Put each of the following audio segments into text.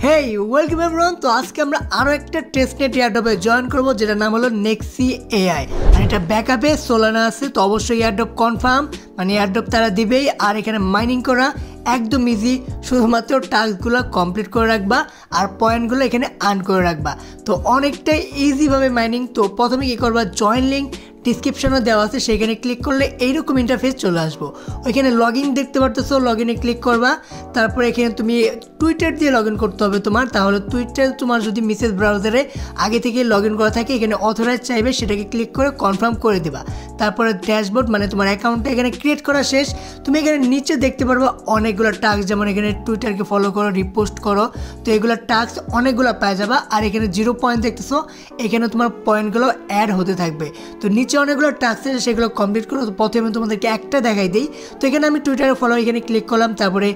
হেই welcome everyone. তো আজকে আমরা আরও একটা টেস্টনেট এয়ারড্রপে জয়েন করবো, যেটার নাম হলো নেক্সি এআই। আর এটা ব্যাকআপে সোলানা আছে, তো অবশ্যই এয়ারড্রপ কনফার্ম, মানে এয়ারড্রপ তারা দিবেই। আর এখানে মাইনিং করা একদম ইজি, শুধুমাত্র টাস্কগুলো কমপ্লিট করে রাখবা আর পয়েন্টগুলো এখানে আর্ন করে রাখবা। তো অনেকটাই ইজিভাবে মাইনিং। তো প্রথমে কী করবা, জয়েন লিঙ্ক ডিসক্রিপশনে দেওয়া আছে, সেখানে ক্লিক করলে এইরকম ইন্টারফেস চলে আসবো। ওইখানে লগ ইন দেখতে পারতেছো, লগ ইনে ক্লিক করবা। তারপরে এখানে তুমি টুইটার দিয়ে লগ ইন করতে হবে তোমার। তাহলে টুইটার তোমার যদি মিসেস ব্রাউজারে আগে থেকে লগ ইন করা থাকে, এখানে অথরাইজ চাইবে, সেটাকে ক্লিক করে কনফার্ম করে দেবা। তারপরে ড্যাশবোর্ড মানে তোমার অ্যাকাউন্টটা এখানে ক্রিয়েট করা শেষ। তুমি এখানে নিচে দেখতে পারবা অনেকগুলো টাস্ক, যেমন এখানে টুইটারকে ফলো করো, রিপোস্ট করো। তো এগুলো টাস্ক অনেকগুলো পাওয়া যাবা। আর এখানে 0 পয়েন্ট দেখতেছো, এখানে তোমার পয়েন্টগুলো অ্যাড হতে থাকবে। তো নিচে অনেকগুলো টাস্ক আছে, সেগুলো কমপ্লিট করো। তো প্রথমে তোমাদেরকে একটা দেখাই দিই। তো এখানে আমি টুইটারে ফলো, এখানে ক্লিক করলাম। তারপরে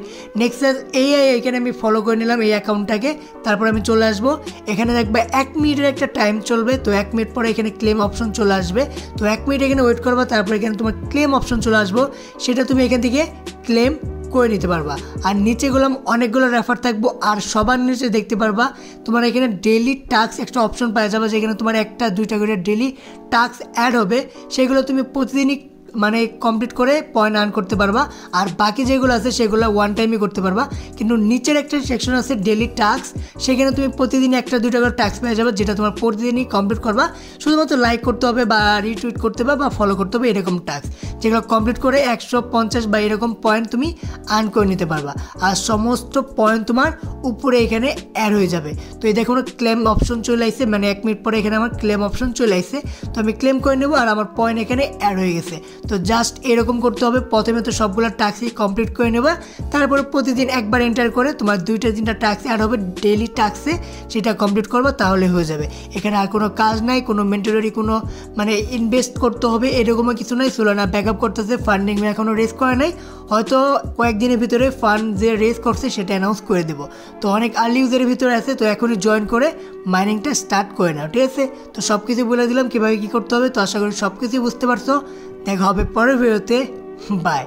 নেক্সট এআই এখানে আমি ফলো করে নিলাম এই অ্যাকাউন্টটাকে। তারপরে আমি চলে আসবো, এখানে দেখবে 1 মিনিটের একটা টাইম চলবে। তো 1 মিনিট পরে এখানে ক্লেম অপশন চলে আসবে। তো 1 মিনিট এখানে ওয়েট করবা। তারপরে এখানে তোমার ক্লেম অপশন চলে আসবো, সেটা তুমি এখান থেকে ক্লেম করে নিতে পারবা। আর নিচে গেলাম অনেকগুলো রেফার থাকবো। আর সবার নিচে দেখতে পারবা তোমার এখানে ডেইলি টাস্ক একটা অপশন পাওয়া যাবে, যেখানে তোমার 1-2টা করে ডেইলি টাস্ক অ্যাড হবে। সেগুলো তুমি প্রতিদিনই মানে কমপ্লিট করে পয়েন্ট আর্ন করতে পারবা। আর বাকি যেগুলো আছে সেগুলো ওয়ান টাইমই করতে পারবা। কিন্তু নিচের একটা সেকশন আছে ডেইলি টাস্ক, সেখানে তুমি প্রতিদিন 1-2টা করে টাস্ক পেয়ে যাবে, যেটা তোমার প্রতিদিনই কমপ্লিট করবা। শুধুমাত্র লাইক করতে হবে বা রিটুইট করতে হবে বা ফলো করতে হবে, এরকম টাস্ক যেগুলো কমপ্লিট করে 150 বা এরকম পয়েন্ট তুমি আর্ন করে নিতে পারবা। আর সমস্ত পয়েন্ট তোমার উপরে এখানে অ্যাড হয়ে যাবে। তো এই দেখুন ক্লেম অপশন চলে আসছে, মানে 1 মিনিট পরে এখানে আমার ক্লেম অপশন চলে আসছে। তো আমি ক্লেম করে নেবো আর আমার পয়েন্ট এখানে অ্যাড হয়ে গেছে। তো জাস্ট এরকম করতে হবে। প্রথমে তো সবগুলো টাস্কই কমপ্লিট করে নেবা। তারপরে প্রতিদিন একবার এন্টার করে তোমার 2-3টা টাস্ক অ্যাড হবে ডেইলি টাস্কে, সেটা কমপ্লিট করবা, তাহলে হয়ে যাবে। এখানে আর কোনো কাজ নাই, কোনো মেন্টারি কোনো মানে ইনভেস্ট করতে হবে এরকমও কিছু নাই। সোলানা ব্যাকআপ করতেছে, ফান্ডিং এখনও রেজ করে নাই, হয়তো কয়েকদিনের ভিতরে ফান্ড যে রেজ করছে সেটা অ্যানাউন্স করে দেবো। তো অনেক আর্লি ইউজারের ভিতরে আছে, তো এখনই জয়েন করে মাইনিংটা স্টার্ট করে নাও, ঠিক আছে? তো সব কিছু বলে দিলাম কীভাবে কী করতে হবে। তো আশা করি সব কিছুই বুঝতে পারছো। দেখা হবে পরের ভিডিওতে, বাই।